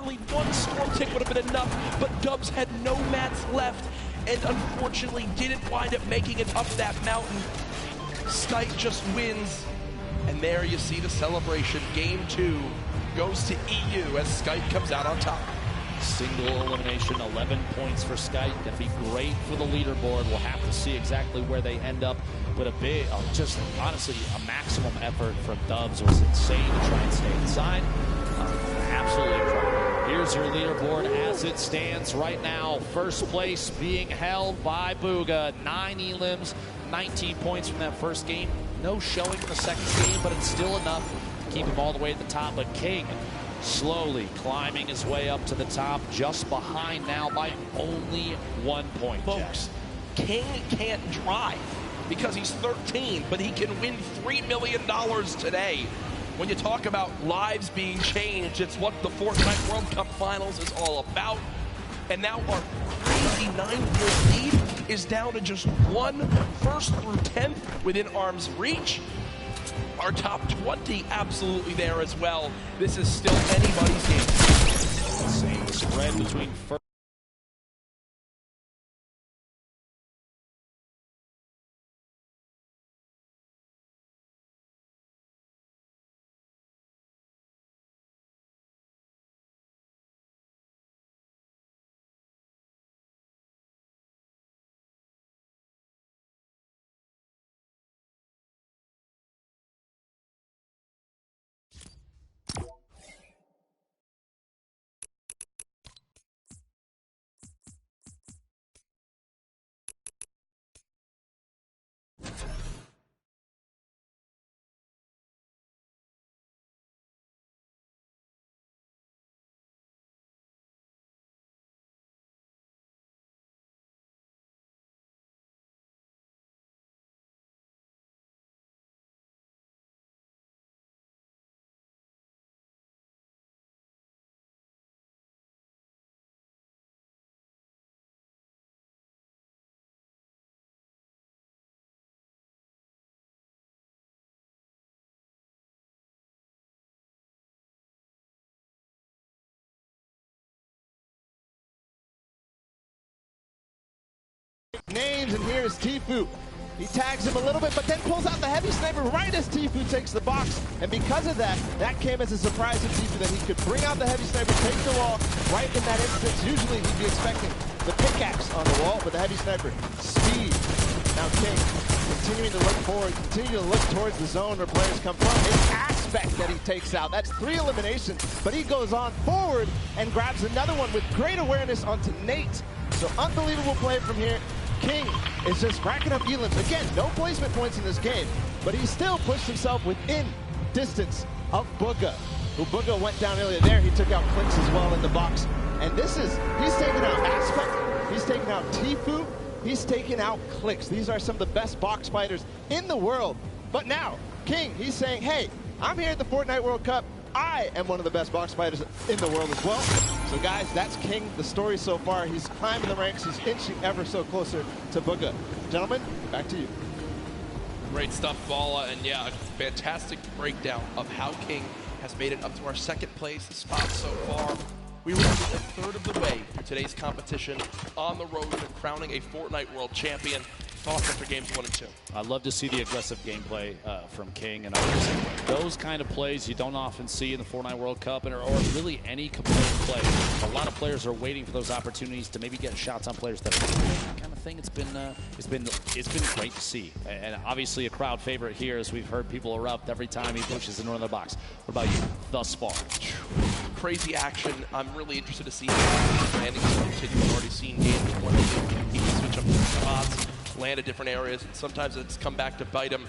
literally one storm tick would have been enough, but Dubs had no mats left and unfortunately didn't wind up making it up that mountain. Skite just wins, and there you see the celebration. Game 2 goes to EU as Skite comes out on top. Single elimination, 11 points for Skite. Gonna be great for the leaderboard. We'll have to see exactly where they end up. But a big, just honestly, a maximum effort from Dubs was insane to try and stay inside. Absolutely incredible. Here's your leaderboard as it stands right now. First place being held by Booga. 9 elims, 19 points from that first game. No showing in the second game, but it's still enough to keep him all the way at the top. But King slowly climbing his way up to the top, just behind now by only 1 point. Folks, King can't drive because he's 13, but he can win $3 million today. When you talk about lives being changed, it's what the Fortnite World Cup Finals is all about. And now our crazy 9-year lead is down to just one first through 10th within arm's reach. Our top 20 absolutely there as well. This is still anybody's game. Same spread between first. Names, and here's Tfue. He tags him a little bit, but then pulls out the heavy sniper right as Tfue takes the box. And because of that, that came as a surprise to Tfue that he could bring out the heavy sniper, take the wall right in that instance. Usually he'd be expecting the pickaxe on the wall, but the heavy sniper, speed. Now King continuing to look forward, continuing to look towards the zone where players come from. His aspect that he takes out, that's 3 eliminations, but he goes on forward and grabs another one with great awareness onto Nate. So unbelievable play from here. King is just racking up elims. Again, no placement points in this game, but he still pushed himself within distance of Booga, who Booga went down earlier there. He took out Clicks as well in the box. And this is, he's taking out Aspect, he's taking out Tfue, he's taking out Clicks. These are some of the best box fighters in the world. But now, King, he's saying, hey, I'm here at the Fortnite World Cup. I am one of the best box fighters in the world as well. So guys, that's King, the story so far. He's climbing the ranks, he's inching ever so closer to Booga. Gentlemen, back to you. Great stuff, Bala, and yeah, a fantastic breakdown of how King has made it up to our second place spot so far. We were only a third of the way through today's competition on the road to crowning a Fortnite World Champion. Thoughts after games 1 and 2? I love to see the aggressive gameplay from King, and obviously those kind of plays you don't often see in the Fortnite World Cup, or really any competitive play. A lot of players are waiting for those opportunities to maybe get shots on players that are kind of thing. It's been great to see, and obviously a crowd favorite here, as we've heard people erupt every time he pushes into the box. What about you thus far? Crazy action. I'm really interested to see how landing will continue. We've already seen games 1 and 2. He can switch up the spots, land at different areas, and sometimes it's come back to bite him.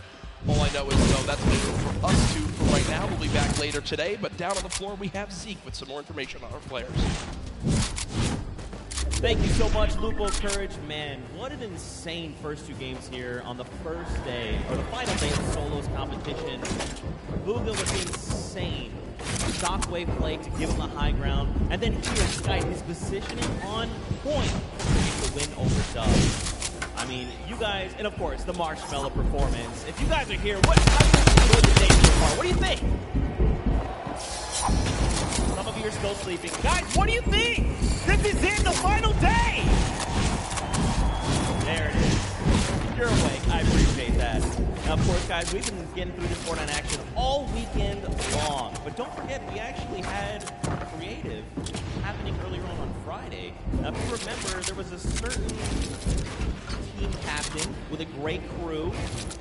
All I know is, though, that's what for us two for right now. We'll be back later today, but down on the floor we have Zeke with some more information on our players. Thank you so much, Lupo Courage. Man, what an insane first 2 games here on the first day, or the final day of Solos competition. Booga was insane. Shockwave play to give him the high ground, and then here, Skite, his positioning on point to win over Dub. I mean, you guys, and of course, the Marshmallow performance. If you guys are here, how do you enjoy the day so far? What do you think? Some of you are still sleeping. Guys, what do you think? This is it, the final day! There it is. You're awake. I appreciate that. Now, of course, guys, we've been getting through this Fortnite action all weekend long. But don't forget, we actually had creative happening earlier on Friday. Now, if you remember, there was a certain team captain with a great crew.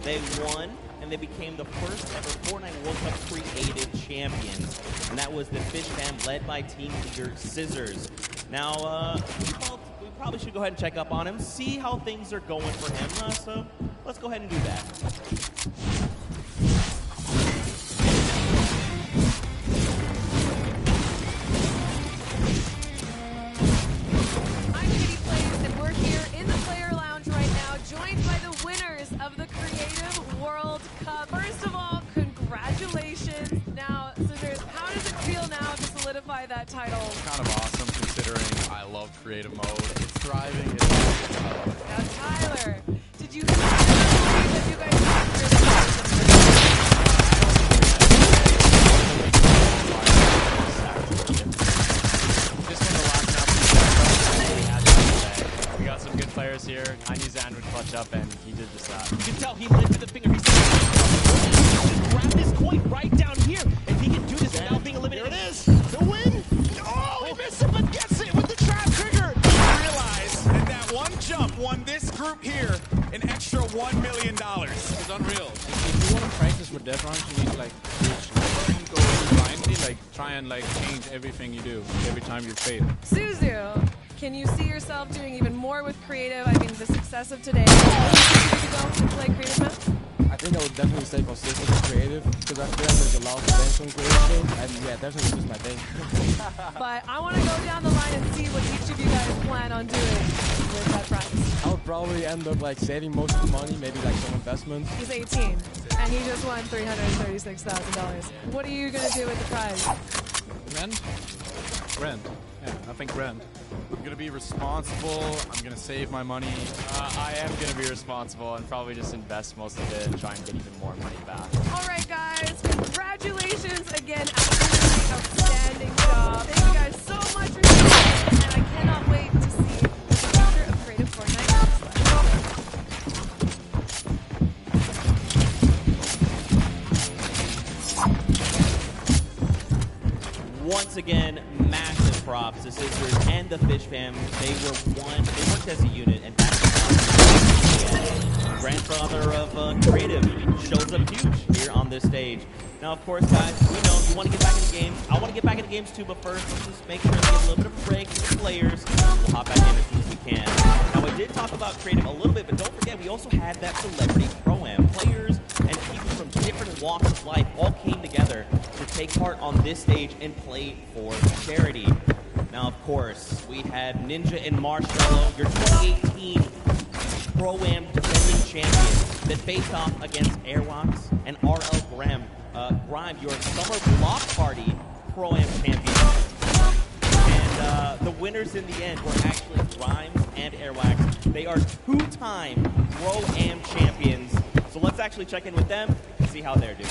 They won, and they became the first ever Fortnite World Cup creative champions. And that was the Fish Fam led by team leader Scissors. Now, we probably should go ahead and check up on him, see how things are going for him. So let's go ahead and do that. I'm Kitty Plays, and we're here in the player lounge right now, joined by the winners of the Creative World Cup. First of all, congratulations. Now, Scissors, how does it feel now to solidify that title? Kind of awesome considering I love creative mode. It's thriving. It's awesome. I love it. Now, Tyler, did you believe that you guys captured the Just from the last map we had today. We got some good players here. I knew Zan would clutch up and he did just that. You can tell he lifted the finger. He said, grab this coin right down here. If he can do this without being eliminated. There it is. The win. Oh, he missed it, but gets it with the trap trigger. Realize that one jump won this group here an extra $1 million. It's unreal. If you want to practice with death runs, you need to like go blindly, like try and like change everything you do every time you fail. Suzu, can you see yourself doing even more with creative? I mean, the success of today. Would you go to play creative maps? I think I would definitely stay consistent with creative because I feel like there's a lot of potential in creative, and yeah, definitely just my thing. But I want to go down the line and see what each of you guys plan on doing with that prize. I would probably end up like saving most of the money, maybe like some investments. He's 18, and he just won $336,000. What are you going to do with the prize? Rent. Yeah, I think rent. I'm going to be responsible. I'm going to save my money. I am going to be responsible and probably just invest most of it and try and get even more money back. All right, guys, congratulations again. Absolutely outstanding job. Thank you guys so much for tuning in, and I cannot wait to see the future of Creative Fortnite. Once again, massive props to Scissors and the Fish Fam. They worked as a unit, and grandfather of creative shows up huge here on this stage. Now, of course, guys, we know you want to get back into games. I want to get back into games too, but first, let's just make sure to get a little bit of a break with the players. We'll hop back in as soon as we can. Now, we did talk about creative a little bit, but don't forget, we also had that celebrity pro-am. Players and people from different walks of life all came together to take part on this stage and play for charity. Now, of course, we had Ninja and Marshmallow, your 2018 Pro-Am defending champions that faced off against Airwalks and RL Grime, your Summer Block Party Pro-Am champions. And the winners in the end were actually Grimes and Airwalks. They are two-time Pro-Am champions. So let's actually check in with them and see how they're doing.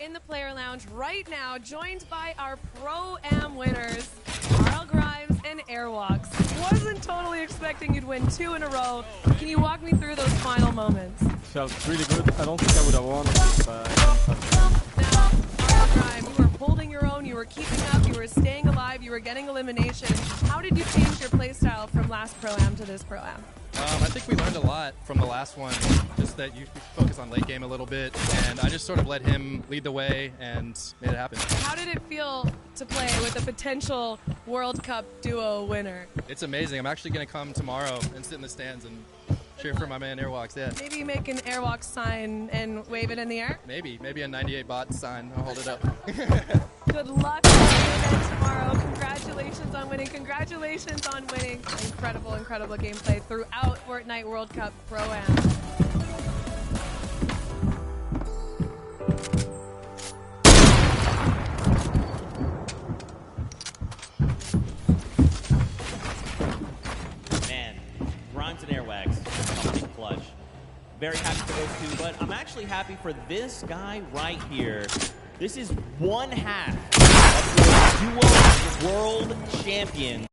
In the player lounge right now, joined by our Pro-Am winners, Carl Grimes and Airwalks. Wasn't totally expecting you'd win 2 in a row. Can you walk me through those final moments? Felt really good. I don't think I would have won, but Now, Carl Grimes, you were holding your own, you were keeping up, you were staying alive, you were getting elimination. How did you change your playstyle from last Pro-Am to this Pro-Am? I think we learned a lot from the last one, just that you focus on late game a little bit, and I just sort of let him lead the way and made it happen. How did it feel to play with a potential World Cup duo winner? It's amazing. I'm actually going to come tomorrow and sit in the stands and cheer for my man Airwalks, yeah. Maybe make an Airwalk sign and wave it in the air? Maybe a 98 bot sign. I'll hold it up. Good luck to you tomorrow. Congratulations on winning. Congratulations on winning. Incredible, incredible gameplay throughout Fortnite World Cup Pro-Am. Man, Grimes and Airwax coming in clutch. Very happy for those two, but I'm actually happy for this guy right here. This is one half of the duo world champion.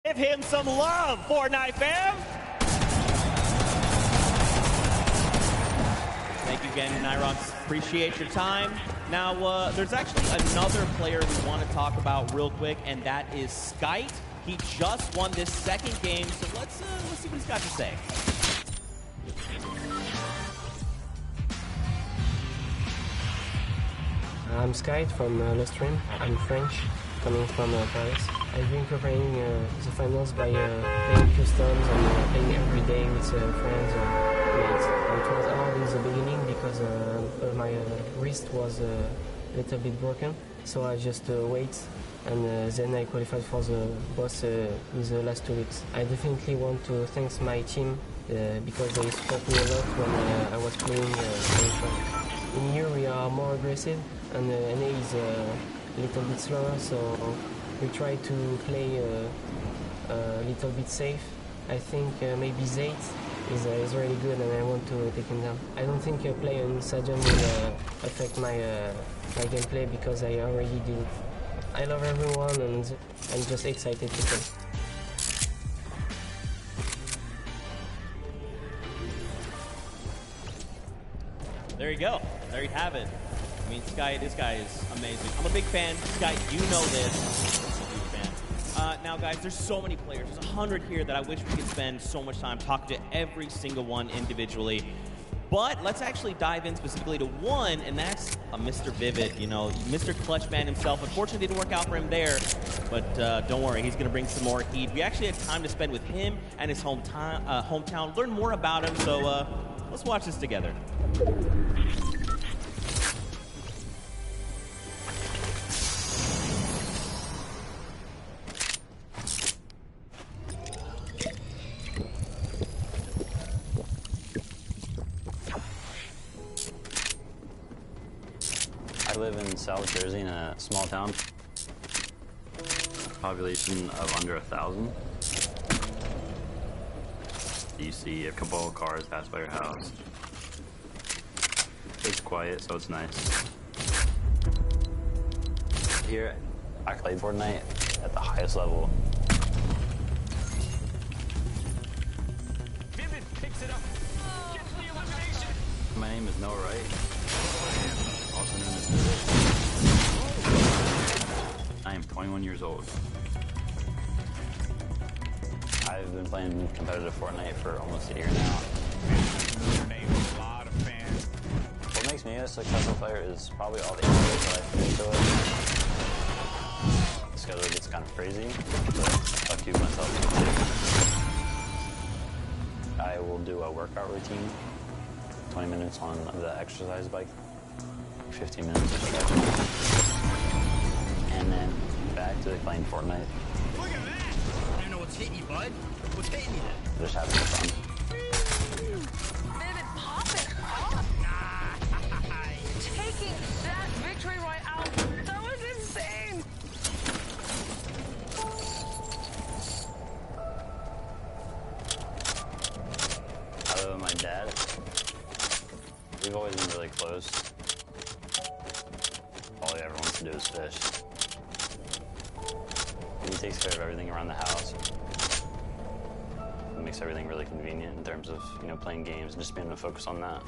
Give him some love, Fortnite fam! Thank you again, Nyrox. Appreciate your time. Now, there's actually another player we want to talk about real quick, and that is Skite. He just won this second game, so let's see what he's got to say. I'm Skite from Le Stream. I'm French, coming from Paris. I've been preparing the finals by playing customs and playing every day with friends or mates. It was hard in the beginning because my wrist was a little bit broken, so I just wait and then I qualified for the boss in the last 2 weeks. I definitely want to thank my team because they support me a lot when I was playing in here we are more aggressive and NA is a little bit slower, so we try to play a little bit safe. I think maybe Zayt is really good and I want to take him down. I don't think playing in Stadium will affect my gameplay because I already did it. I love everyone and I'm just excited to play. There you go. There you have it. I mean, Skite, this guy is amazing. I'm a big fan. Skite, you know this. I'm a huge fan. Now, guys, there's so many players. There's 100 here that I wish we could spend so much time talking to every single one individually. But let's actually dive in specifically to one, and that's Mr. Vivid. You know, Mr. Clutchman himself. Unfortunately, didn't work out for him there, but don't worry, he's going to bring some more heat. We actually had time to spend with him and his hometown, learn more about him, so let's watch this together. I live in South Jersey in a small town. Population of under 1,000. You see a couple of cars pass by your house. It's quiet, so it's nice. Here, I played Fortnite at the highest level. Vivid picks it up. Gets the elimination. My name is Noah Wright, also known as Vivid. I am 21 years old. I've been playing competitive Fortnite for almost a year now. A lot of fans. What makes me a successful player is probably all the hours that I put into it. The schedule gets kind of crazy, but I keep myself in shape. I will do a workout routine, 20 minutes on the exercise bike, 15 minutes of stretching, and then back to playing Fortnite. Look at that! I know what's What's hitting you, bud? What's hitting you? Just having fun. Vivid popping off. Taking that victory royale. That was insane. Other than my dad, we've always been really close. All he ever wants to do is fish. He takes care of everything around the house. It makes everything really convenient in terms of, you know, playing games and just being able to focus on that.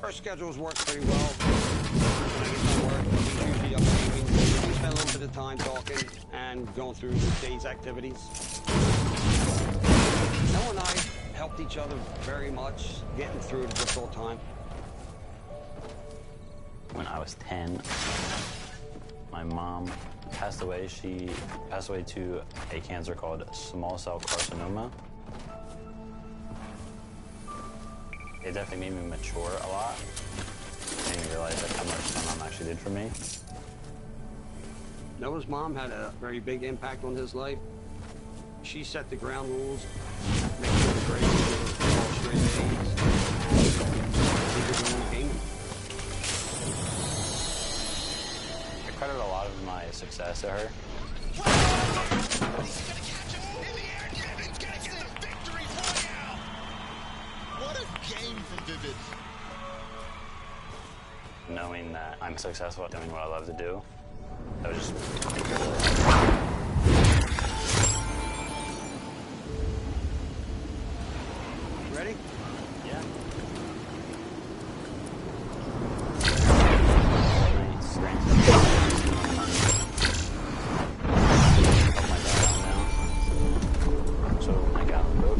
Our schedules work pretty well. When I get done work, he's usually up gaming. We spend a little bit of time talking and going through the day's activities. Noah and I helped each other very much getting through the difficult time. When I was 10, my mom passed away. She passed away to a cancer called small cell carcinoma. It definitely made me mature a lot. Made me realize like, how much my mom actually did for me. Noah's mom had a very big impact on his life. She set the ground rules, made sure the grades were all straight A's. He was the one gaming. I credit a lot of my success to her. What a game from Vivid. Knowing that I'm successful at doing what I love to do, that was just... Ready? Yeah. So I got the boat.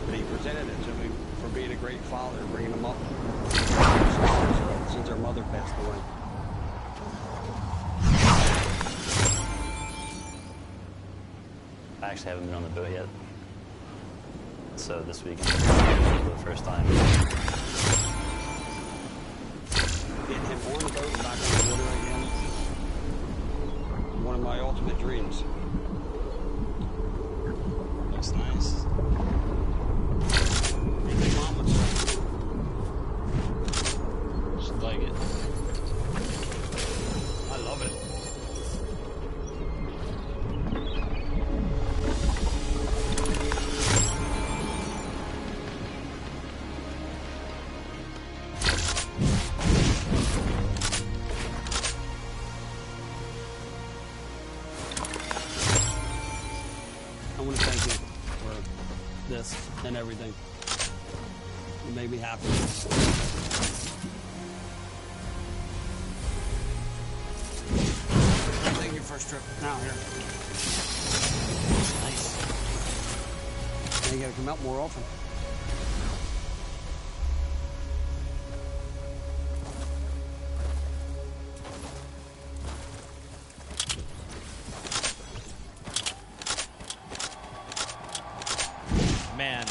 But he presented it to me for being a great father, bringing him up since our mother passed away. I actually haven't been on the boat yet. So this weekend, for the first time. Getting him on the boat and back on the water again. One of my ultimate dreams. Looks nice. What do you think Mom would say? Just like it. I love it. I want to thank you for this and everything. It made me happy. Thank you first trip. Now here. Nice. Now you gotta come out more often. Man,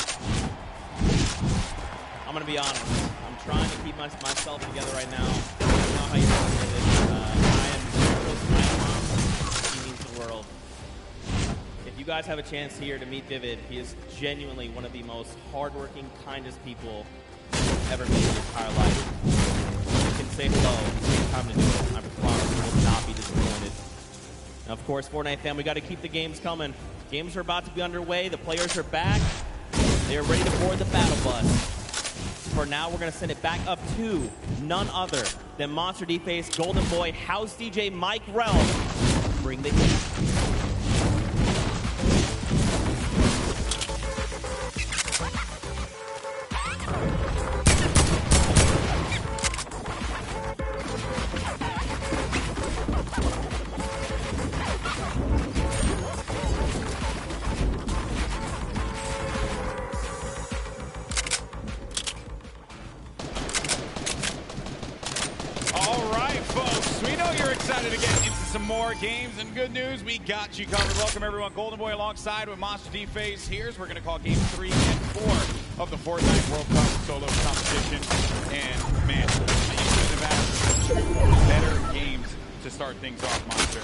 I'm gonna be honest. I'm trying to keep myself together right now. I don't know how you're doing with it. I am close to my mom. She means the world. If you guys have a chance here to meet Vivid, he is genuinely one of the most hardworking, kindest people ever met in his entire life. You can say hello. Take time to do it. I promise you will not be disappointed. And of course, Fortnite fam, we got to keep the games coming. Games are about to be underway. The players are back. They are ready to board the battle bus. For now, we're going to send it back up to none other than Monster D-Face, Golden Boy, House DJ Mike Realm. Bring the heat. Excited to get into some more games, and good news, we got you covered. Welcome everyone, Golden Boy alongside with Monster D-Face. Here's we're going to call game 3 and 4 of the Fortnite World Cup solo competition. And man, you couldn't have had 2 better games to start things off, Monster.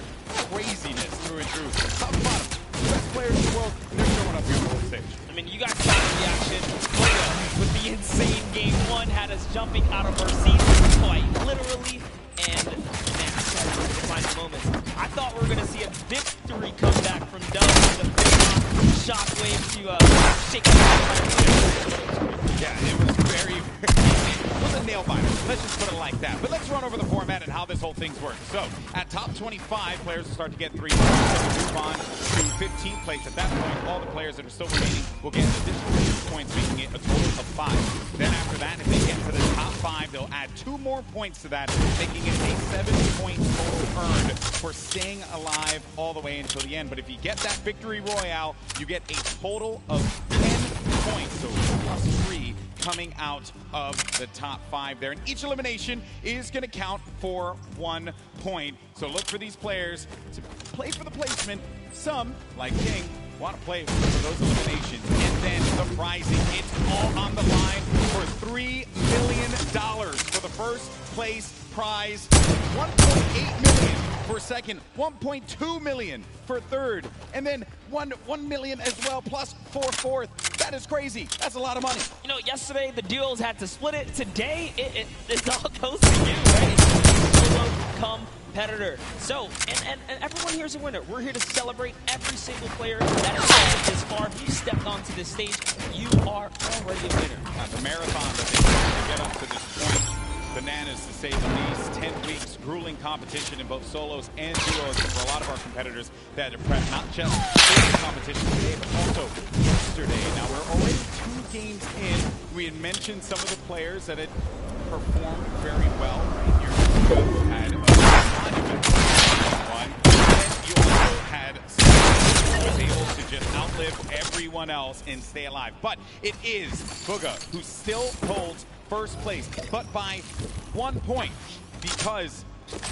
Craziness through and through. Top to bottom. The best players in the world, they're showing up here on the stage. I mean, you guys saw the reaction. With the insane game one, had us jumping out of our seats quite literally. And man, I started to find moments. I thought we were going to see a victory comeback from Dub with a big shockwave to shake it out. Yeah, it was very, it was a nail biter. Let's just put it like that. But let's run over the format and how this whole thing's working. So, at top 25, players will start to get 3 points. Then move on to 15th place. At that point, all the players that are still remaining will get an additional 2 points, making it a total of 5. Then after that, if they get to the top 5, they'll add 2 more points to that, making it a 7-point total earned for staying alive all the way until the end. But if you get that victory royale, you get a total of 10 points, so +3 coming out of the top 5 there. And each elimination is going to count for 1 point. So look for these players to play for the placement. Some, like King, want to play for those eliminations. And then the prizing, it's all on the line for $3 million for the first place prize, $1.8 million for second, $1.2 million for third, and then $1 million as well, plus for fourth. That is crazy. That's a lot of money. You know, yesterday the duos had to split it. Today, it all goes to you, right? Solo competitor. So, and everyone here is a winner. We're here to celebrate every single player that has gotten this far. If you stepped onto this stage, you are already a winner. The marathon that they had to get up to this point. Bananas, to say the least. 10 weeks, grueling competition in both solos and duos for a lot of our competitors that are prepped not just for the competition today, but also yesterday. Now, we're already 2 games in. We had mentioned some of the players that had performed very well. Right here, you had a monument one. And you also had someone who was able to just outlive everyone else and stay alive. But it is Bugha who still holds first place, but by 1 point, because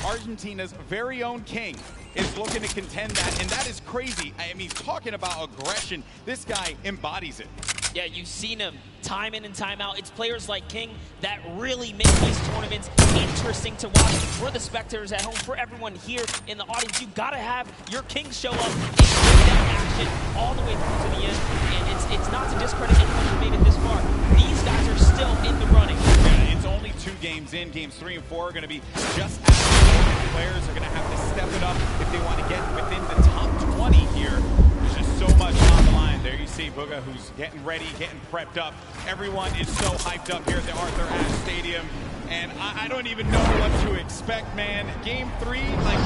Argentina's very own King is looking to contend that, and that is crazy. I mean, talking about aggression, this guy embodies it. Yeah, you've seen him time in and time out. It's players like King that really make these tournaments interesting to watch. We're the spectators at home. For everyone here in the audience, you gotta have your King show up and take that action all the way through to the end. And it's not to discredit anyone who made it this far. These guys are still in the running. Yeah, it's only 2 games in. Games 3 and 4 are going to be just as players are going to have to step it up if they want to get within the top 20 here. There's just so much on the line. There you see Bugha, who's getting ready, getting prepped up. Everyone is so hyped up here at the Arthur Ashe Stadium, and I don't even know what to expect, man. Game 3, like,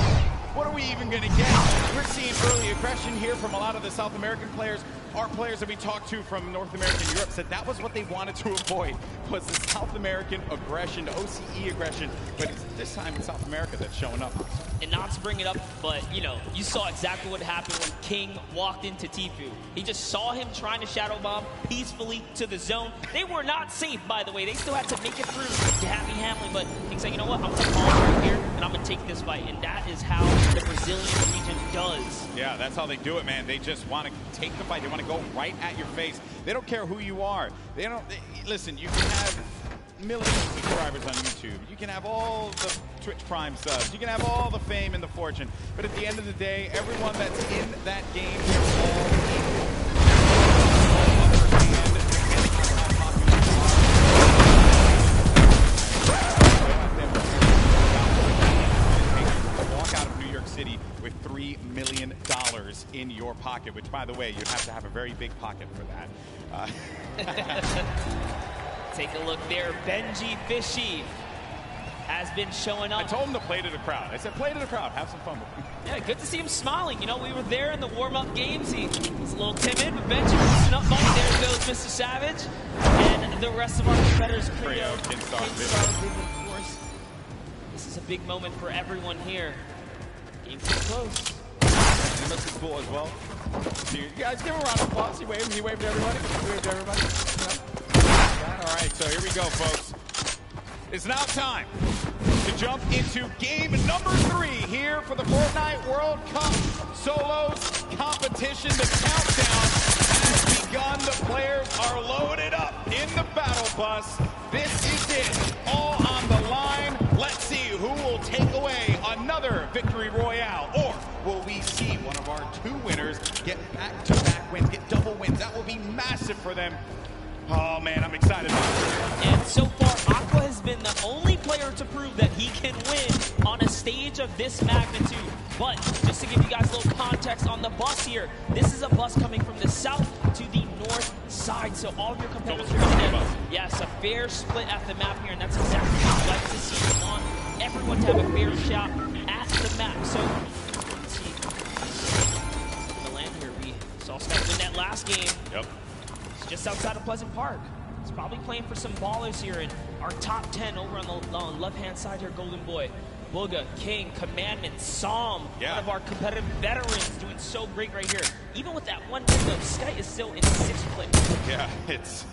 what are we even going to get? We're seeing early aggression here from a lot of the South American players. Our players that we talked to from North America and Europe said that was what they wanted to avoid, was the South American aggression, the OCE aggression. But this time it's South America that's showing up. And not to bring it up, but, you know, you saw exactly what happened when King walked into Tfue. He just saw him trying to shadow bomb peacefully to the zone. They were not safe, by the way. They still had to make it through to Happy Hamlin, but King said, you know what, I'm going to pause right here, and I'm going to take this fight. And that is how the Brazilian region does. Yeah, that's how they do it, man. They just want to take the fight. They want to go right at your face. They don't care who you are. Listen, you can have millions of subscribers on YouTube. You can have all the Twitch Prime subs. You can have all the fame and the fortune. But at the end of the day, everyone that's in that game, they're all equal. Walk out of New York City with $3 million in your pocket, which, by the way, you'd have to have a very big pocket for that. Take a look there. Benji Fishy has been showing up. I told him to play to the crowd. I said, play to the crowd. Have some fun with him. Yeah, good to see him smiling. You know, we were there in the warm-up games. He's a little timid, but Benji loosened up money. There goes Mr. Savage. And the rest of our competitors, Creo, Kinstar, Vivian, of course. This is a big moment for everyone here. Game's too close. And this is cool as well. You guys give him a round of applause. He waved to everybody. He waved to everybody. Yeah. All right, so here we go, folks. It's now time to jump into game number 3 here for the Fortnite World Cup Solos competition. The countdown has begun. The players are loaded up in the battle bus. This is it. All on the line. Let's see who will take away another another victory royale? Or will we see one of our 2 winners get back-to-back wins, get double wins? That will be massive for them. Oh man, I'm excited about this. And so far, Aqua has been the only player to prove that he can win on a stage of this magnitude. But just to give you guys a little context on the bus here, this is a bus coming from the south to the north side. So all of your competitors are going to have, yes, a fair split at the map here, and that's exactly what I like to see. We want everyone to have a fair shot at the map. So let's see. It's going to land here. We saw Scott win that last game. Yep. Just outside of Pleasant Park. He's probably playing for some ballers here in our top 10 over on the left-hand side here. Golden Boy, Booga, King, Commandment, Psalm, one of our competitive veterans doing so great right here. Even with that one win though, Sky is still in 6th place. Yeah, it's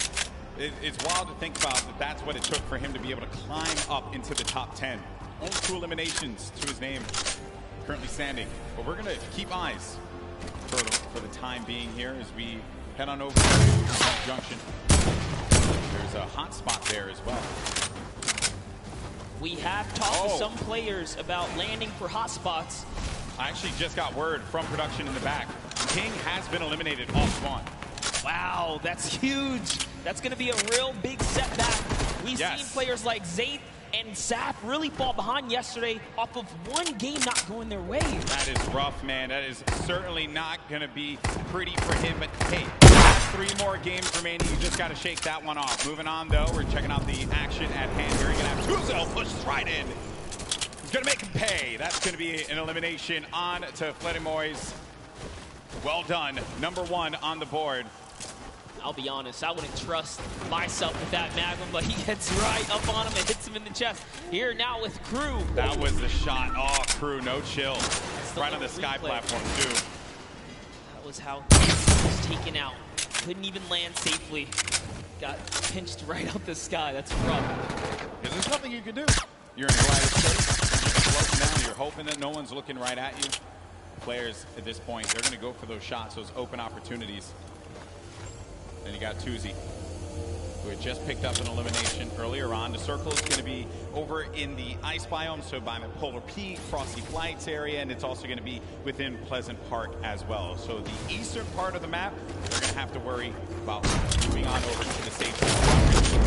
wild to think about that that's what it took for him to be able to climb up into the top 10. Only 2 eliminations to his name, currently standing. But we're going to keep eyes for the time being here as we head on over to Junction. There's a hot spot there as well. We have talked to some players about landing for hot spots. I actually just got word from production in the back. King has been eliminated off spawn. Wow, that's huge. That's going to be a real big setback. We've seen players like Zayt and Sap really fall behind yesterday off of one game not going their way. That is rough, man. That is certainly not going to be pretty for him. But hey, 3 more games remaining. You just got to shake that one off. Moving on, though, we're checking out the action at hand here. You're going to have Tuzo pushes right in. He's going to make him pay. That's going to be an elimination on to Fledermoy's. Well done. Number 1 on the board. I'll be honest, I wouldn't trust myself with that Magnum, but he gets right up on him and hits him in the chest. Here now with Crew. That was the shot. Oh, Crew, no chill. Right on the sky platform, too. That was how he was taken out. Couldn't even land safely. Got pinched right out the sky. That's rough. There's nothing you can do. You're in glider space. You're floating down. You're hoping that no one's looking right at you. Players at this point, they're going to go for those shots, those open opportunities. Then you got Tuzi, who had just picked up an elimination earlier on. The circle is going to be over in the ice biome, so by the Polar Peak, Frosty Flights area, and it's also going to be within Pleasant Park as well. So the eastern part of the map, they're going to have to worry about moving on over to the safety.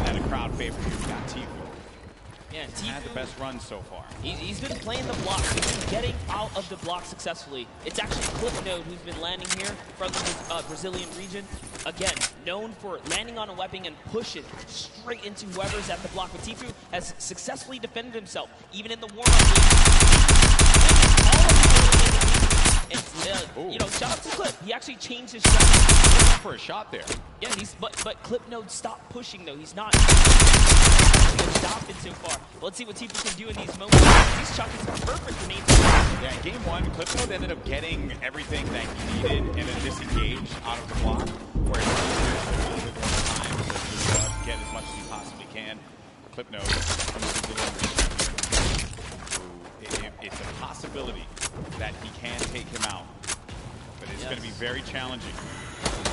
And a crowd favorite here. We got Tifu. Yeah, Tifu had the best run so far. He's been playing the blocks. He's been getting out of the block successfully. It's actually Clipnode who's been landing here from the Brazilian region. Again, known for landing on a weapon and push it straight into whoever's at the block. But Tifu has successfully defended himself, even in the warm-up game. You know, shout out to Clip. He actually changed his shot. For a shot there. Yeah, but Clipnode stopped pushing though. He's not stopped it so far. Let's see what Tifu can do in these moments. These chucks are perfect grenades. Yeah, in game 1, Clipnode ended up getting everything that he needed in a disengage out of the block, where he needed a little bit more time to get as much as he possibly can. Clipnode it's a possibility that he can take him out, but it's going to be very challenging.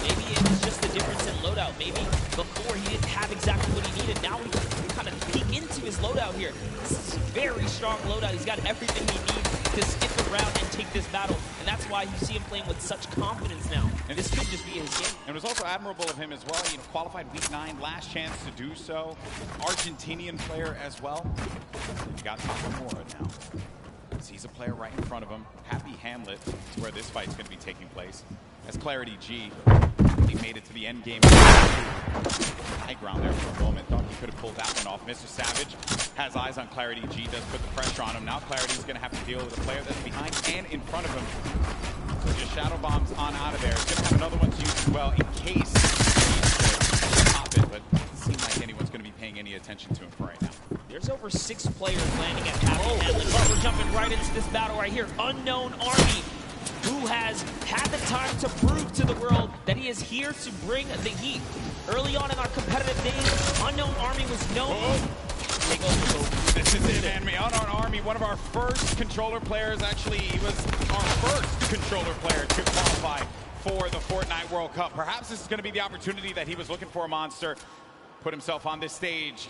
Maybe it's just the difference in loadout. Maybe before he didn't have exactly what he needed. Now we can kind of peek into his loadout here. This is a very strong loadout. He's got everything he needs to skip around and take this battle. And that's why you see him playing with such confidence now. And this could just be his game. And it was also admirable of him as well. You know, qualified week 9, last chance to do so. Argentinian player as well. He's got Takamura now. Sees a player right in front of him. Happy Hamlet is where this fight's going to be taking place. As Clarity G, he made it to the end game. High ground there for a moment. Thought he could have pulled that one off. Mr. Savage has eyes on Clarity G, does put the pressure on him. Now Clarity's going to have to deal with a player that's behind and in front of him. So just shadow bombs on out of there. He's going to have another one to use as well in case he needs to pop it, but it doesn't seem like anyone's going to be paying any attention to him for right now. There's over 6 players landing at Happy Hamlet, but we're jumping right into this battle right here. Unknown Army, who has had the time to prove to the world that he is here to bring the heat. Early on in our competitive days, Unknown Army was known. Take over. This is it, man. Unknown Army, one of our first controller players. Actually, he was our first controller player to qualify for the Fortnite World Cup. Perhaps this is going to be the opportunity that he was looking for, Monster. Put himself on this stage.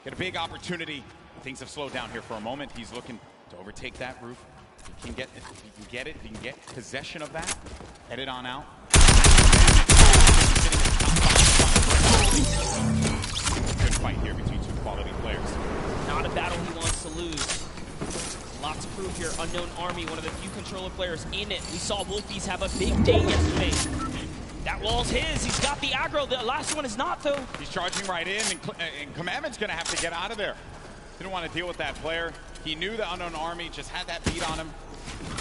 Get a big opportunity. Things have slowed down here for a moment. He's looking to overtake that roof. If you can get possession of that, head it on out. Good fight here between two quality players. Not a battle he wants to lose. Lots to prove here. Unknown Army, one of the few controller players in it. We saw Wolfies have a big day yesterday. That wall's his. He's got the aggro. The last one is not, though. He's charging right in, and Commandment's going to have to get out of there. Didn't want to deal with that player. He knew the Unknown Army just had that beat on him.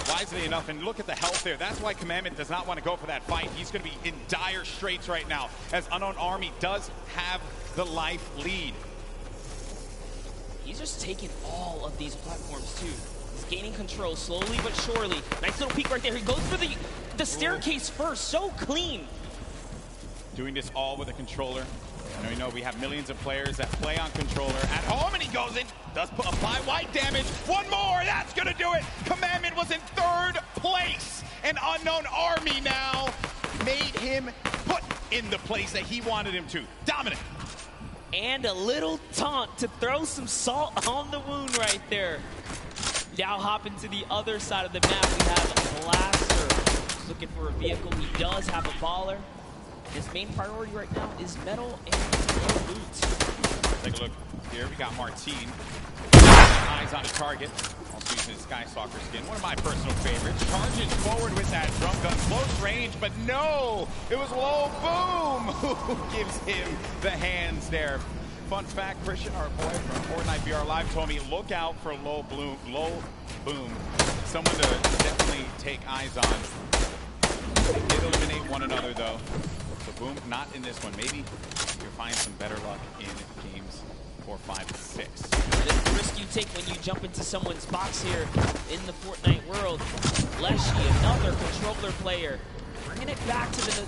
Wisely enough, and look at the health there. That's why Commandment does not want to go for that fight. He's going to be in dire straits right now, as Unknown Army does have the life lead. He's just taking all of these platforms, too. He's gaining control slowly but surely. Nice little peek right there. He goes for the staircase first. So clean. Doing this all with a controller. And we know we have millions of players that play on controller at home, and he goes in, does apply white damage. One more, that's gonna do it. Commandment was in 3rd place, and Unknown Army now made him put in the place that he wanted him to. Dominant. And a little taunt to throw some salt on the wound right there. Now hopping to the other side of the map, we have Blaster. He's looking for a vehicle. He does have a baller. His main priority right now is metal and boots. Take a look here. We got Martine. Eyes on a target. Also using his Sky Stalker skin. One of my personal favorites. Charges forward with that drum gun. Close range, but no! It was Low Boom who gives him the hands there. Fun fact, Christian, our boy from Fortnite VR Live, told me look out for Low Boom. Someone to definitely take eyes on. They did eliminate one another, though. So Boom, not in this one. Maybe you'll find some better luck in games 4, 5, 6. The risk you take when you jump into someone's box here in the Fortnite world. Leshy, another controller player, bringing it back to the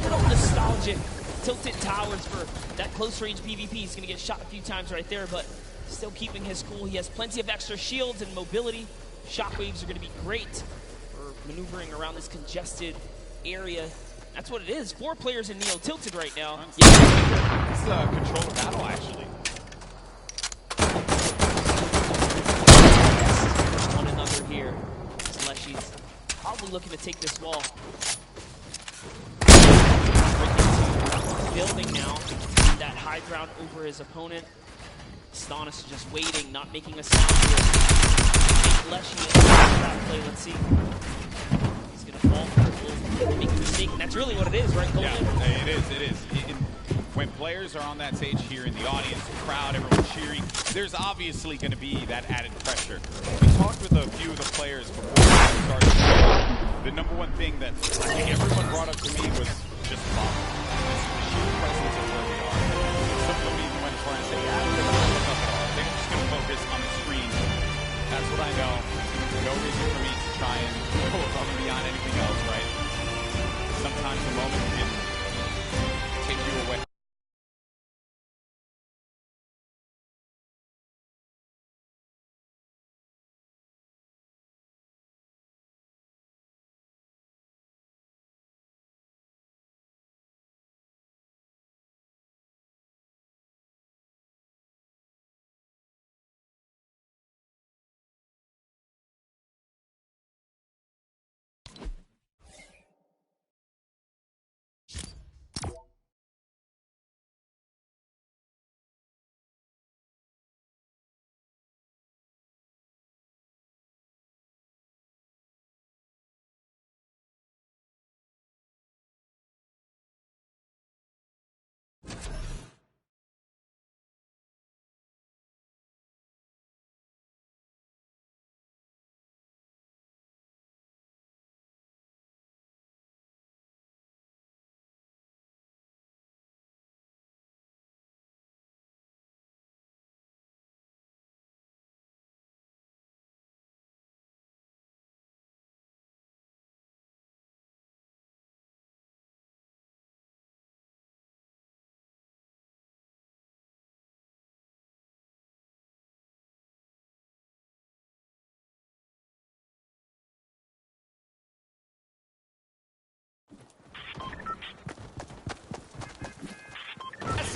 little nostalgic Tilted Towers for that close-range PvP. He's going to get shot a few times right there, but still keeping his cool. He has plenty of extra shields and mobility. Shockwaves are going to be great for maneuvering around this congested area. That's what it is. 4 players in Neo tilted right now. Yeah. This is a controller battle, actually. One another here. Leshy's probably looking to take this wall. Building now. That high ground over his opponent. Astonis is just waiting, not making a sound here. Leshy in that play. Let's see. He's going to fall for it. Make a mistake, and that's really what it is, right, Golden? Yeah, it is. When players are on that stage here in the audience, the crowd, everyone cheering, there's obviously going to be that added pressure. We talked with a few of the players before we started. The number one thing that I think everyone brought up to me was just fun. The sheer presence of where we are. Some of them went as far as saying, they're not going to look up at all. They're just going to focus on the screen. That's what I know. No reason for me to try and go above and beyond anything else, right? Sometimes the moment can take you away.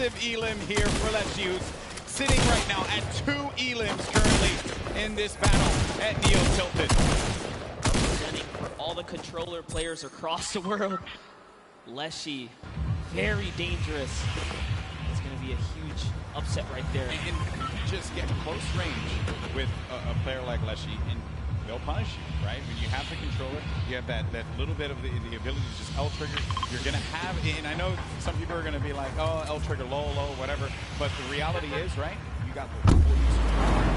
Massive elim here for Leshy, sitting right now at 2 elims currently in this battle at Neo Tilted. all the controller players across the world. Leshy, very dangerous. It's going to be a huge upset right there. And just get close range with a player like Leshy, and they'll punish you, right? When you have the controller, you have that little bit of the ability to just L-trigger. You're going to have, and I know some people are going to be like, oh, L-trigger, low, whatever. But the reality is, right, you got the full use of